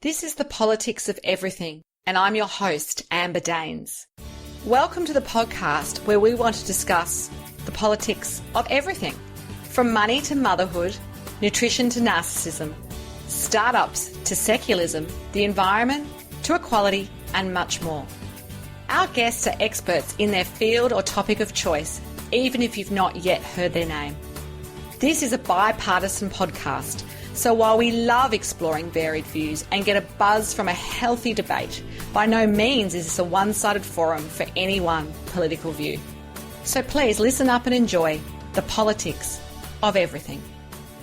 This is the Politics of Everything, and I'm your host, Amber Daines. Welcome to the podcast where we want to discuss the politics of everything, from money to motherhood, nutrition to narcissism, startups to secularism, the environment to equality, and much more. Our guests are experts in their field or topic of choice, even if you've not yet heard their name. This is a bipartisan podcast, so while we love exploring varied views and get a buzz from a healthy debate, by no means is this a one-sided forum for any one political view. So please listen up and enjoy the politics of everything.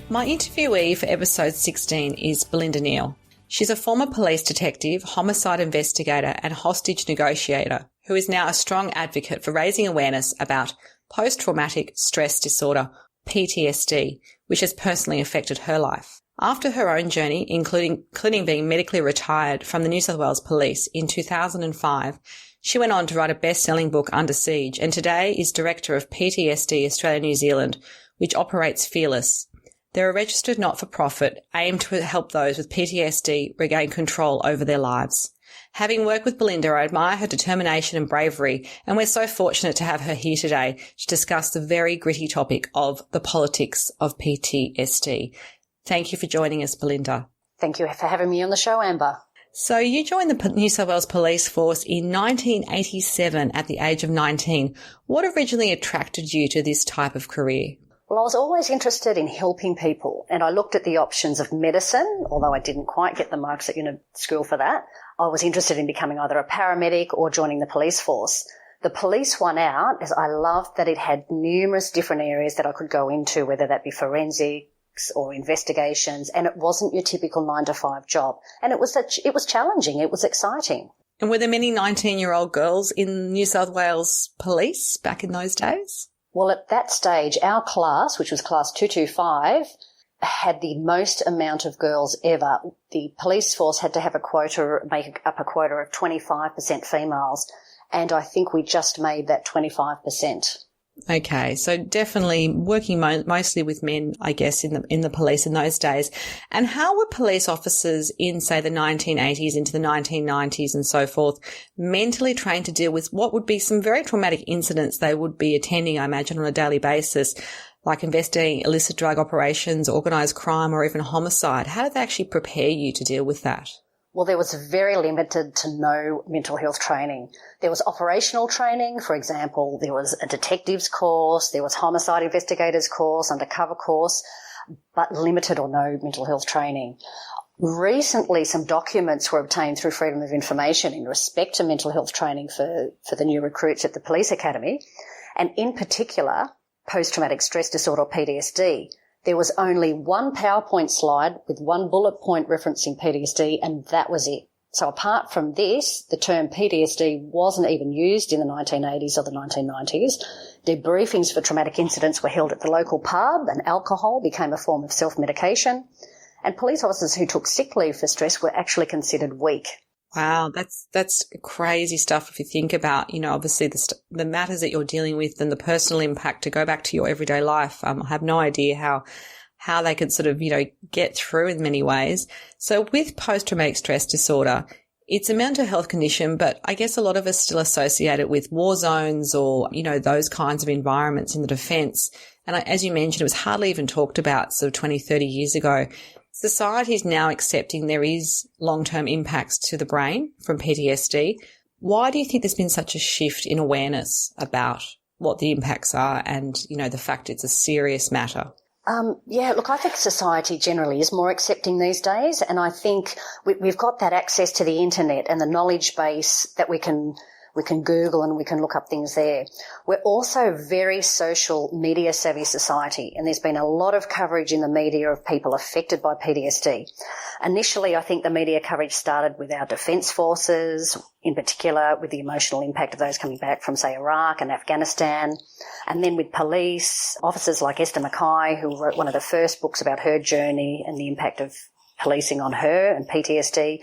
My interviewee for episode 16 is Belinda Neil. She's a former police detective, homicide investigator and hostage negotiator who is now a strong advocate for raising awareness about post-traumatic stress disorder, PTSD, which has personally affected her life. After her own journey, including being medically retired from the New South Wales Police in 2005, she went on to write a best-selling book, Under Siege, and today is director of PTSD Australia New Zealand, which operates Fearless. They're a registered not-for-profit aimed to help those with PTSD regain control over their lives. Having worked with Belinda, I admire her determination and bravery, and we're so fortunate to have her here today to discuss the very gritty topic of the politics of PTSD. Thank you for joining us, Belinda. Thank you for having me on the show, Amber. So you joined the New South Wales Police Force in 1987 at the age of 19. What originally attracted you to this type of career? Well, I was always interested in helping people, and I looked at the options of medicine, although I didn't quite get the marks at school for that. I was interested in becoming either a paramedic or joining the police force. The police won out as I loved that it had numerous different areas that I could go into, whether that be forensics or investigations, and it wasn't your typical 9-to-5 job. And it was challenging. It was exciting. And were there many 19-year-old girls in New South Wales Police back in those days? Well, at that stage, our class, which was class 225, had the most amount of girls ever. The police force had to have make up a quota of 25% females, and I think we just made that 25%. Okay, so definitely working mostly with men, I guess, in the police in those days. And how were police officers in, say, the 1980s into the 1990s and so forth mentally trained to deal with what would be some very traumatic incidents they would be attending, I imagine, on a daily basis, like investigating illicit drug operations, organised crime, or even homicide? How did they actually prepare you to deal with that? Well, there was very limited to no mental health training. There was operational training, for example, there was a detectives course, there was homicide investigators course, undercover course, but limited or no mental health training. Recently, some documents were obtained through Freedom of Information in respect to mental health training for the new recruits at the Police Academy, and in particular, post-traumatic stress disorder, PTSD. There was only one PowerPoint slide with one bullet point referencing PTSD, and that was it. So apart from this, the term PTSD wasn't even used in the 1980s or the 1990s. Debriefings for traumatic incidents were held at the local pub, and alcohol became a form of self-medication. And police officers who took sick leave for stress were actually considered weak. Wow, that's crazy stuff if you think about, obviously the matters that you're dealing with and the personal impact to go back to your everyday life. I have no idea how they could sort of, get through in many ways. So with post-traumatic stress disorder, it's a mental health condition, but I guess a lot of us still associate it with war zones or, those kinds of environments in the defence. And as you mentioned, it was hardly even talked about sort of 20, 30 years ago. Society is now accepting there is long-term impacts to the brain from PTSD. Why do you think there's been such a shift in awareness about what the impacts are and, the fact it's a serious matter? I think society generally is more accepting these days, and I think we've got that access to the internet and the knowledge base that we can Google and we can look up things there. We're also a very social media savvy society, and there's been a lot of coverage in the media of people affected by PTSD. Initially, I think the media coverage started with our defence forces, in particular with the emotional impact of those coming back from, say, Iraq and Afghanistan, and then with police officers like Esther Mackay, who wrote one of the first books about her journey and the impact of policing on her and PTSD.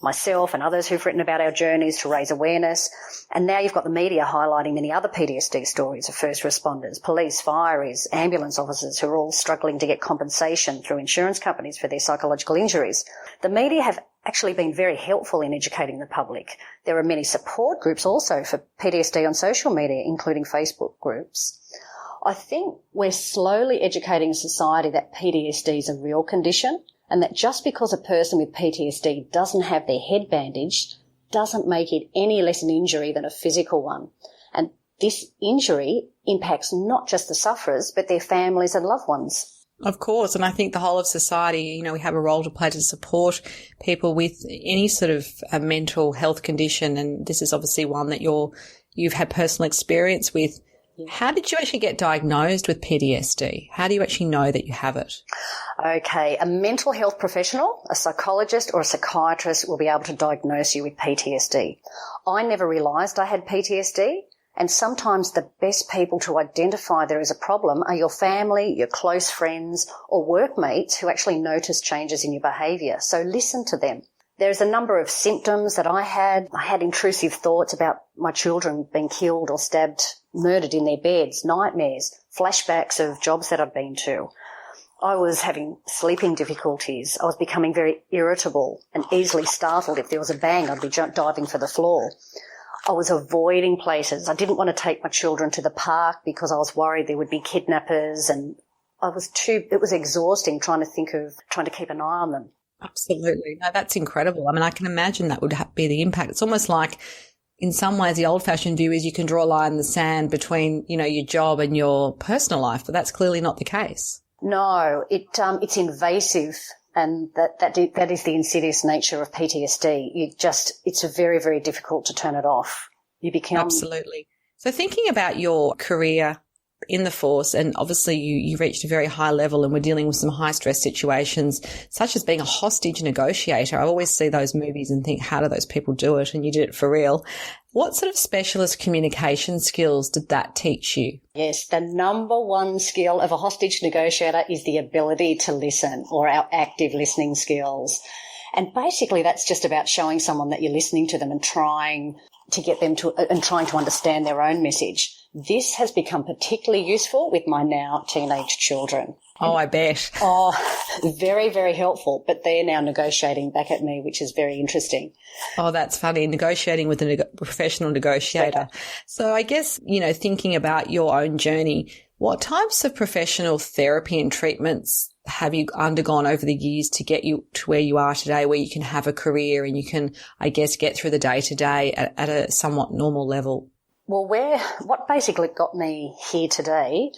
Myself and others who've written about our journeys to raise awareness. And now you've got the media highlighting many other PTSD stories of first responders, police, fireys, ambulance officers who are all struggling to get compensation through insurance companies for their psychological injuries. The media have actually been very helpful in educating the public. There are many support groups also for PTSD on social media, including Facebook groups. I think we're slowly educating society that PTSD is a real condition, and that just because a person with PTSD doesn't have their head bandaged doesn't make it any less an injury than a physical one. And this injury impacts not just the sufferers, but their families and loved ones. Of course, and I think the whole of society, we have a role to play to support people with any sort of a mental health condition, and this is obviously one that you've had personal experience with. How did you actually get diagnosed with PTSD? How do you actually know that you have it? Okay, a mental health professional, a psychologist or a psychiatrist will be able to diagnose you with PTSD. I never realised I had PTSD, and sometimes the best people to identify there is a problem are your family, your close friends or workmates who actually notice changes in your behaviour. So listen to them. There's a number of symptoms that I had. I had intrusive thoughts about my children being killed or stabbed, murdered in their beds, nightmares, flashbacks of jobs that I'd been to. I was having sleeping difficulties. I was becoming very irritable and easily startled. If there was a bang, I'd be diving for the floor. I was avoiding places. I didn't want to take my children to the park because I was worried there would be kidnappers, and it was exhausting trying to keep an eye on them. Absolutely. No, that's incredible. I mean, I can imagine that would be the impact. It's almost like, in some ways, the old-fashioned view is you can draw a line in the sand between, your job and your personal life, but that's clearly not the case. No, it's invasive, and that is the insidious nature of PTSD. It's very, very difficult to turn it off. You become... Absolutely. So thinking about your career in the force, and obviously you reached a very high level and were dealing with some high stress situations, such as being a hostage negotiator. I always see those movies and think, how do those people do it? And you did it for real. What sort of specialist communication skills did that teach you? Yes, the number one skill of a hostage negotiator is the ability to listen, or our active listening skills. And basically that's just about showing someone that you're listening to them and trying to get them to, and trying to understand their own message. This has become particularly useful with my now teenage children. Oh, I bet. Oh, very, very helpful. But they're now negotiating back at me, which is very interesting. Oh, that's funny. Negotiating with a professional negotiator. Yeah. So I guess, thinking about your own journey, what types of professional therapy and treatments have you undergone over the years to get you to where you are today, where you can have a career and you can, I guess, get through the day-to-day at a somewhat normal level? Well, what basically got me here today,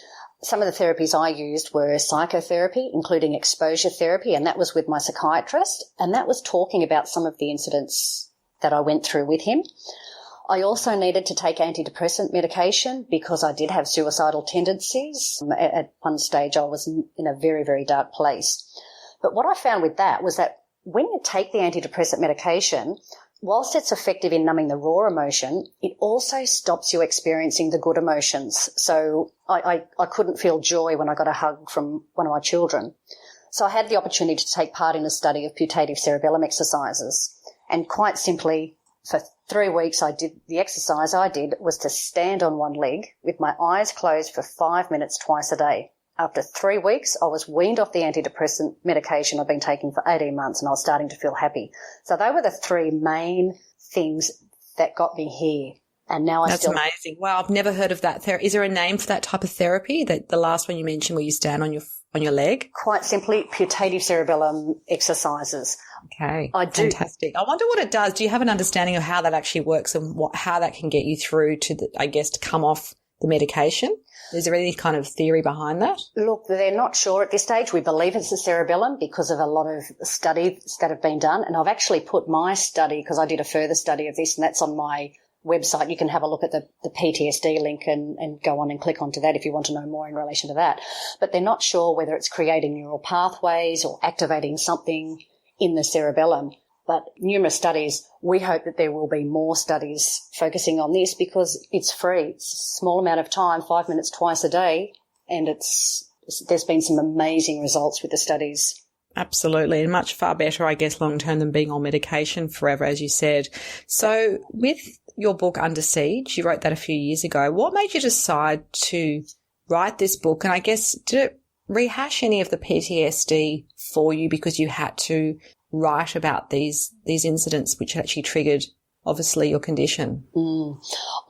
some of the therapies I used were psychotherapy, including exposure therapy, and that was with my psychiatrist, and that was talking about some of the incidents that I went through with him. I also needed to take antidepressant medication because I did have suicidal tendencies. At one stage, I was in a very, very dark place. But what I found with that was that when you take the antidepressant medication, whilst it's effective in numbing the raw emotion, it also stops you experiencing the good emotions. So I couldn't feel joy when I got a hug from one of my children. So I had the opportunity to take part in a study of putative cerebellum exercises. And quite simply, for 3 weeks, the exercise I did was to stand on one leg with my eyes closed for 5 minutes twice a day. After 3 weeks, I was weaned off the antidepressant medication I've been taking for 18 months, and I was starting to feel happy. So they were the three main things that got me here. And now That's amazing. Wow, I've never heard of that. Is there a name for that type of therapy, that the last one you mentioned where you stand on your leg? Quite simply, putative cerebellum exercises. Okay, fantastic. I wonder what it does. Do you have an understanding of how that actually works and how that can get you through to, to come off the medication? Is there any kind of theory behind that? Look, they're not sure at this stage. We believe it's the cerebellum because of a lot of studies that have been done. And I've actually put my study, because I did a further study of this, and that's on my website. You can have a look at the PTSD link and go on and click onto that if you want to know more in relation to that. But they're not sure whether it's creating neural pathways or activating something in the cerebellum. But numerous studies, we hope that there will be more studies focusing on this because it's free. It's a small amount of time, 5 minutes twice a day, and there's been some amazing results with the studies. Absolutely, and much far better, I guess, long-term than being on medication forever, as you said. So with your book, Under Siege, you wrote that a few years ago. What made you decide to write this book? And I guess, did it rehash any of the PTSD for you because you had to write about these incidents which actually triggered, obviously, your condition?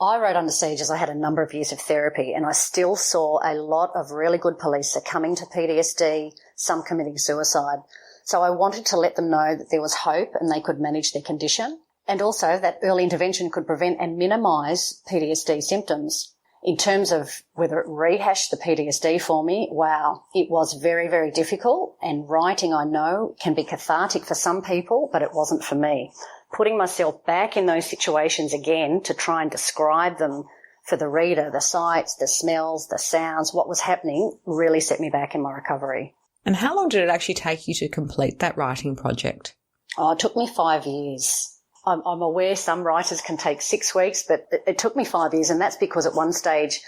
I wrote Under Siege as I had a number of years of therapy, and I still saw a lot of really good police succumbing to PTSD, some committing suicide. So I wanted to let them know that there was hope and they could manage their condition, and also that early intervention could prevent and minimise PTSD symptoms. In terms of whether it rehashed the PTSD for me, wow, it was very, very difficult, and writing, I know, can be cathartic for some people, but it wasn't for me. Putting myself back in those situations again to try and describe them for the reader, the sights, the smells, the sounds, what was happening, really set me back in my recovery. And how long did it actually take you to complete that writing project? Oh, it took me 5 years. I'm aware some writers can take 6 weeks, but it took me 5 years, and that's because at one stage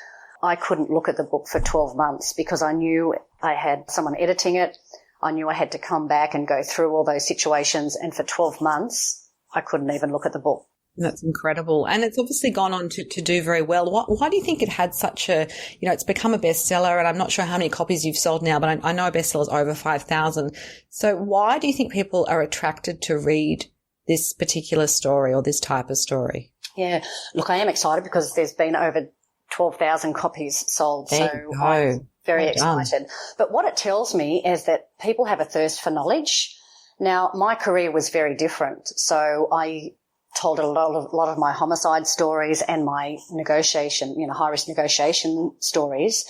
I couldn't look at the book for 12 months because I knew I had someone editing it. I knew I had to come back and go through all those situations, and for 12 months I couldn't even look at the book. That's incredible. And it's obviously gone on to do very well. Why do you think it had such a, it's become a bestseller, and I'm not sure how many copies you've sold now, but I know a bestseller is over 5,000. So why do you think people are attracted to read this particular story or this type of story? Yeah, look, I am excited because there's been over 12,000 copies sold. There so you go. I'm very Well done. excited. But what it tells me is that people have a thirst for knowledge. Now, my career was very different. So I told a lot of my homicide stories and my negotiation, high-risk negotiation stories,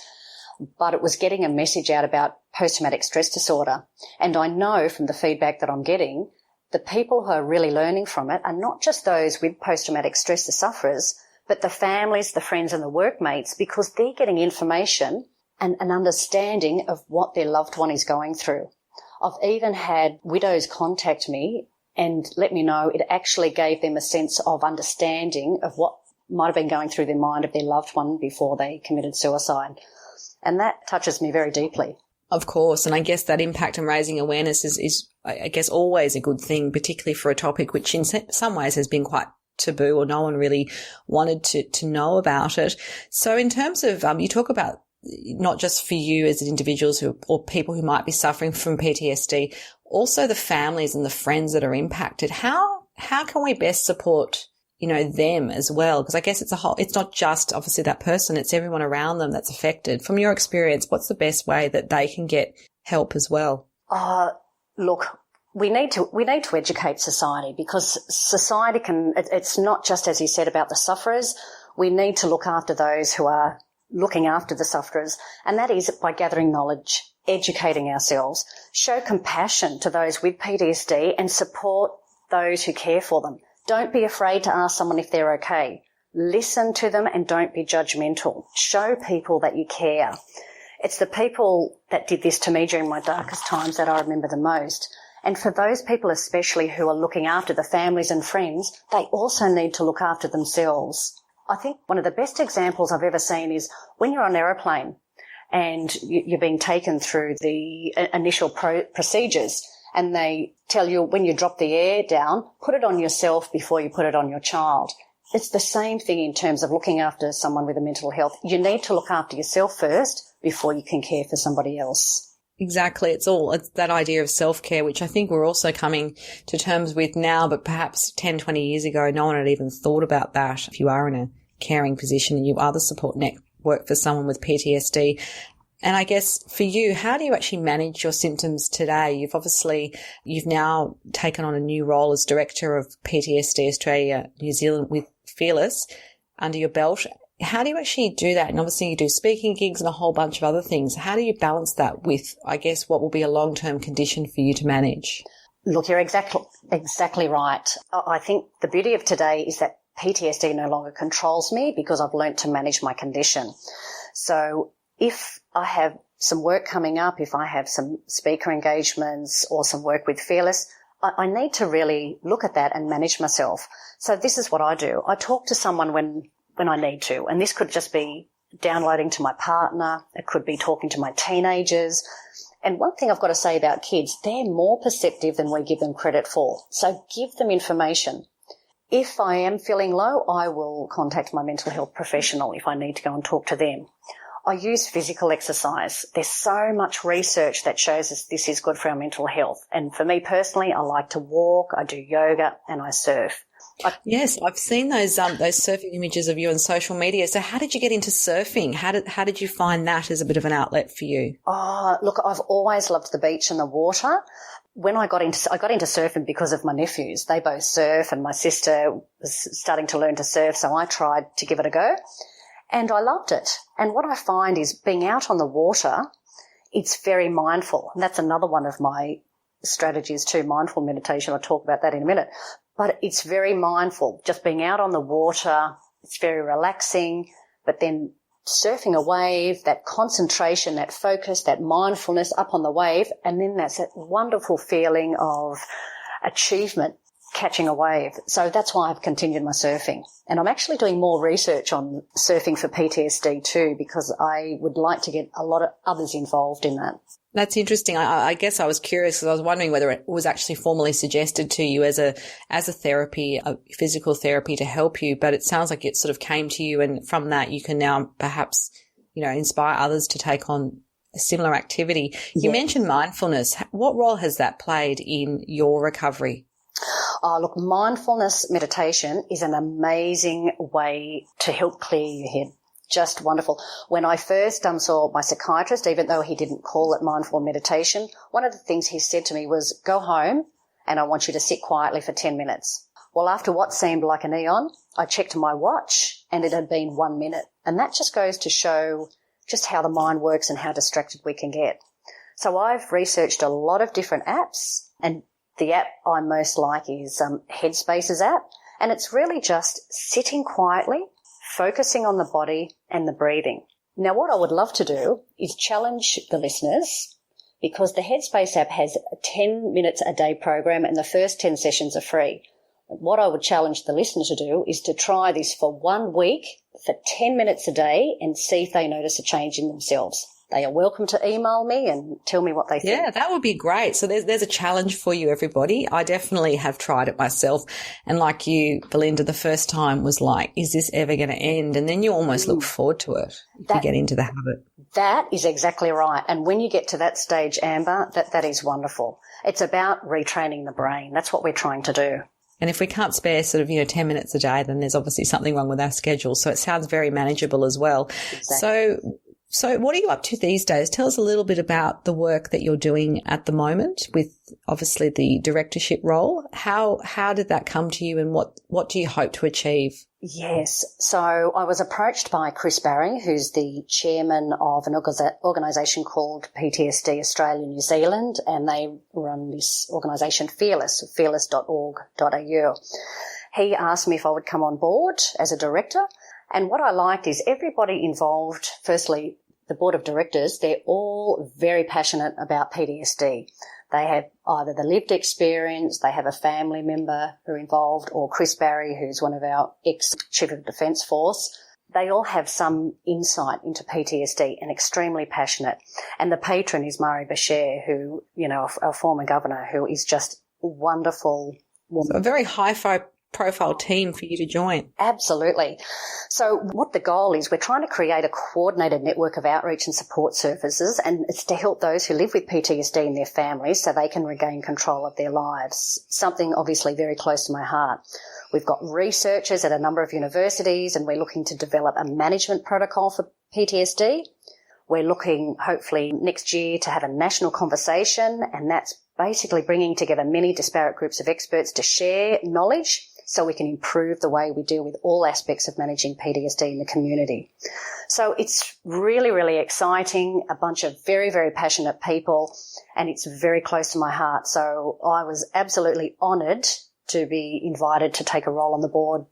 but it was getting a message out about post-traumatic stress disorder. And I know from the feedback that I'm getting, the people who are really learning from it are not just those with post-traumatic stress, the sufferers, but the families, the friends and the workmates, because they're getting information and an understanding of what their loved one is going through. I've even had widows contact me and let me know it actually gave them a sense of understanding of what might have been going through their mind of their loved one before they committed suicide. And that touches me very deeply. Of course. And I guess that impact and raising awareness is, I guess, always a good thing, particularly for a topic which in some ways has been quite taboo or no one really wanted to know about it. So in terms of, you talk about not just for you as individuals or people who might be suffering from PTSD, also the families and the friends that are impacted. How can we best support them as well? Because I guess it's not just obviously that person, it's everyone around them that's affected. From your experience, what's the best way that they can get help as well? Look, we need to educate society, because society it's not just, as you said, about the sufferers. We need to look after those who are looking after the sufferers, and that is by gathering knowledge, educating ourselves, show compassion to those with PTSD and support those who care for them. Don't be afraid to ask someone if they're okay. Listen to them and don't be judgmental. Show people that you care. It's the people that did this to me during my darkest times that I remember the most. And for those people especially who are looking after the families and friends, they also need to look after themselves. I think one of the best examples I've ever seen is when you're on an aeroplane and you're being taken through the initial procedures, and they tell you when you drop the air down, put it on yourself before you put it on your child. It's the same thing in terms of looking after someone with a mental health. You need to look after yourself first before you can care for somebody else. Exactly. It's that idea of self-care, which I think we're also coming to terms with now, but perhaps 10, 20 years ago, no one had even thought about that. If you are in a caring position and you are the support network for someone with PTSD. And I guess for you, how do you actually manage your symptoms today? You've now taken on a new role as Director of PTSD Australia, New Zealand with Fearless under your belt. How do you actually do that? And obviously you do speaking gigs and a whole bunch of other things. How do you balance that with, I guess, what will be a long-term condition for you to manage? Look, you're exactly right. I think the beauty of today is that PTSD no longer controls me because I've learnt to manage my condition. So if I have some work coming up, if I have some speaker engagements or some work with Fearless, I need to really look at that and manage myself. So this is what I do. I talk to someone when I need to, and this could just be downloading to my partner. It could be talking to my teenagers. And one thing I've got to say about kids, they're more perceptive than we give them credit for. So give them information. If I am feeling low, I will contact my mental health professional if I need to go and talk to them. I use physical exercise. There's so much research that shows us this is good for our mental health. And for me personally, I like to walk, I do yoga, and I surf. Yes, I've seen those surfing images of you on social media. So how did you get into surfing? How did you find that as a bit of an outlet for you? Oh, look, I've always loved the beach and the water. When I got into surfing because of my nephews. They both surf, and my sister was starting to learn to surf, so I tried to give it a go. And I loved it. And what I find is being out on the water, it's very mindful. And that's another one of my strategies too, mindful meditation. I'll talk about that in a minute. But it's very mindful. Just being out on the water, it's very relaxing. But then surfing a wave, that concentration, that focus, that mindfulness up on the wave, and then that's that wonderful feeling of achievement, catching a wave. So that's why I've continued my surfing. And I'm actually doing more research on surfing for PTSD too, because I would like to get a lot of others involved in that. That's interesting. I guess I was curious because I was wondering whether it was actually formally suggested to you as a therapy, a physical therapy to help you, but it sounds like it sort of came to you, and from that you can now perhaps, inspire others to take on a similar activity. You mentioned mindfulness. What role has that played in your recovery? Oh, look, mindfulness meditation is an amazing way to help clear your head. Just wonderful. When I first saw my psychiatrist, even though he didn't call it mindful meditation, one of the things he said to me was, go home and I want you to sit quietly for 10 minutes. Well, after what seemed like an eon, I checked my watch and it had been 1 minute. And that just goes to show just how the mind works and how distracted we can get. So I've researched a lot of different apps, and the app I most like is Headspace's app. And it's really just sitting quietly, focusing on the body and the breathing. Now, what I would love to do is challenge the listeners, because the Headspace app has a 10 minutes a day program and the first 10 sessions are free. What I would challenge the listener to do is to try this for 1 week for 10 minutes a day and see if they notice a change in themselves. They are welcome to email me and tell me what they think. Yeah, that would be great. So there's a challenge for you, everybody. I definitely have tried it myself. And like you, Belinda, the first time was like, is this ever going to end? And then you almost look forward to it if you get into the habit. That is exactly right. And when you get to that stage, Amber, that is wonderful. It's about retraining the brain. That's what we're trying to do. And if we can't spare 10 minutes a day, then there's obviously something wrong with our schedule. So it sounds very manageable as well. Exactly. So what are you up to these days? Tell us a little bit about the work that you're doing at the moment with obviously the directorship role. How did that come to you, and what do you hope to achieve? Yes. So I was approached by Chris Barry, who's the chairman of an organisation called PTSD Australia New Zealand, and they run this organisation fearless.org.au. He asked me if I would come on board as a director. And what I liked is everybody involved, firstly, the board of directors, they're all very passionate about PTSD. They have either the lived experience, they have a family member who are involved, or Chris Barry, who's one of our ex-Chief of Defence Force. They all have some insight into PTSD and extremely passionate. And the patron is Mari Bashir, who, a former governor, who is just a wonderful woman. So a very high-profile team for you to join. Absolutely. So what the goal is, we're trying to create a coordinated network of outreach and support services, and it's to help those who live with PTSD and their families so they can regain control of their lives, something obviously very close to my heart. We've got researchers at a number of universities, and we're looking to develop a management protocol for PTSD. We're looking, hopefully, next year to have a national conversation, and that's basically bringing together many disparate groups of experts to share knowledge so we can improve the way we deal with all aspects of managing PTSD in the community. So it's really, really exciting, a bunch of very, very passionate people, and it's very close to my heart. So I was absolutely honoured to be invited to take a role on the board.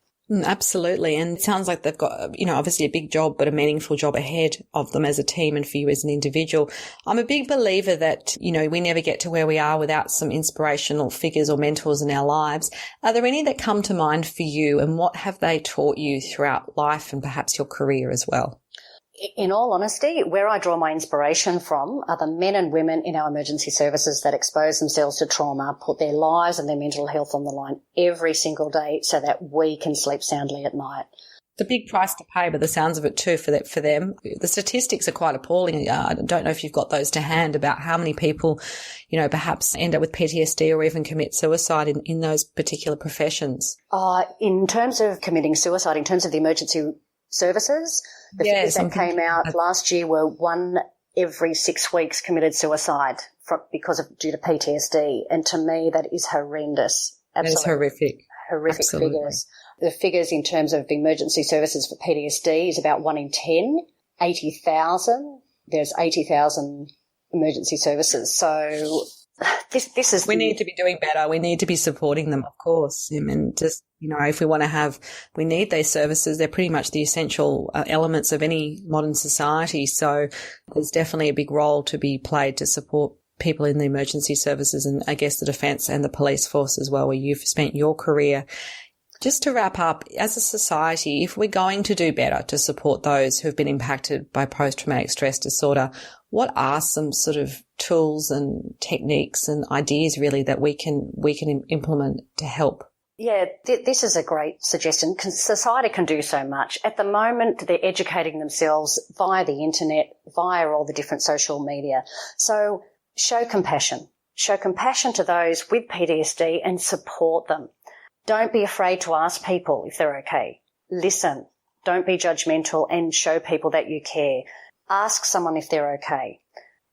Absolutely. And it sounds like they've got, obviously a big job, but a meaningful job ahead of them as a team and for you as an individual. I'm a big believer that, we never get to where we are without some inspirational figures or mentors in our lives. Are there any that come to mind for you, and what have they taught you throughout life and perhaps your career as well? In all honesty, where I draw my inspiration from are the men and women in our emergency services that expose themselves to trauma, put their lives and their mental health on the line every single day so that we can sleep soundly at night. It's a big price to pay, but the sounds of it too for them. The statistics are quite appalling. I don't know if you've got those to hand about how many people, perhaps end up with PTSD or even commit suicide in those particular professions. In terms of committing suicide, in terms of the emergency services, the figures that came out last year were 1 every 6 weeks committed suicide due to PTSD. And to me, that is horrendous. Absolutely. That is horrific. Horrific Absolutely. Figures. The figures in terms of the emergency services for PTSD is about 1 in 10, 80,000. There's 80,000 emergency services. So this is... We need to be doing better. We need to be supporting them, of course. And just, if we want to we need these services. They're pretty much the essential elements of any modern society. So there's definitely a big role to be played to support people in the emergency services and I guess the defence and the police force as well, where you've spent your career. Just to wrap up, as a society, if we're going to do better to support those who have been impacted by post-traumatic stress disorder, what are some sort of tools and techniques and ideas really that we can implement to help? Yeah, this is a great suggestion. Society can do so much. At the moment, they're educating themselves via the internet, via all the different social media. So show compassion. Show compassion to those with PTSD and support them. Don't be afraid to ask people if they're okay. Listen. Don't be judgmental and show people that you care. Ask someone if they're okay.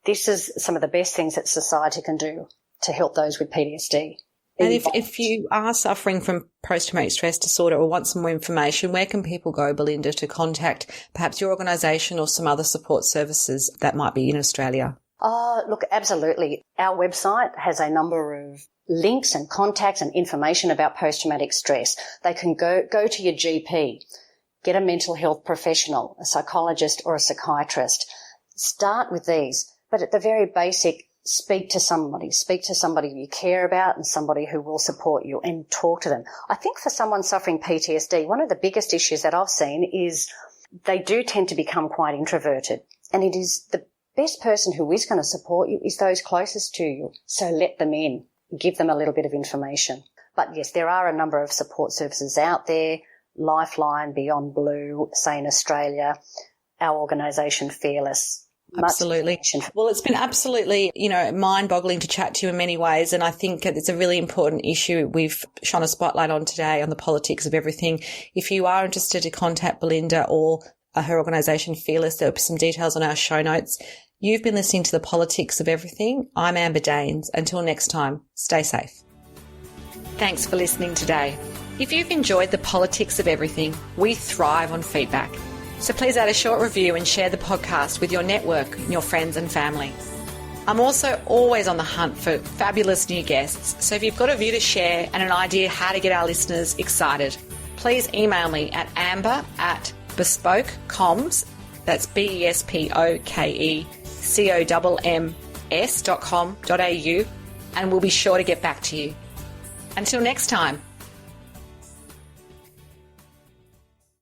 This is some of the best things that society can do to help those with PTSD. And if you are suffering from post-traumatic stress disorder or want some more information, where can people go, Belinda, to contact perhaps your organisation or some other support services that might be in Australia? Look, absolutely. Our website has a number of links and contacts and information about post-traumatic stress. They can go to your GP, get a mental health professional, a psychologist or a psychiatrist. Start with these, but at the very basic, speak to somebody you care about and somebody who will support you and talk to them. I think for someone suffering PTSD, one of the biggest issues that I've seen is they do tend to become quite introverted, and it is the best person who is going to support you is those closest to you. So let them in. Give them a little bit of information. But yes, there are a number of support services out there, Lifeline, Beyond Blue, say in Australia, our organisation Fearless. Absolutely. Well, it's been absolutely, mind-boggling to chat to you in many ways, and I think it's a really important issue we've shone a spotlight on today on the politics of everything. If you are interested to contact Belinda or her organisation Fearless, there'll be some details on our show notes. You've been listening to The Politics of Everything. I'm Amber Daines. Until next time, stay safe. Thanks for listening today. If you've enjoyed The Politics of Everything, we thrive on feedback. So please add a short review and share the podcast with your network and your friends and family. I'm also always on the hunt for fabulous new guests. So if you've got a view to share and an idea how to get our listeners excited, please email me at amber@bespokecoms, that's BESPOKECOMMS.com.au, and we'll be sure to get back to you. Until next time.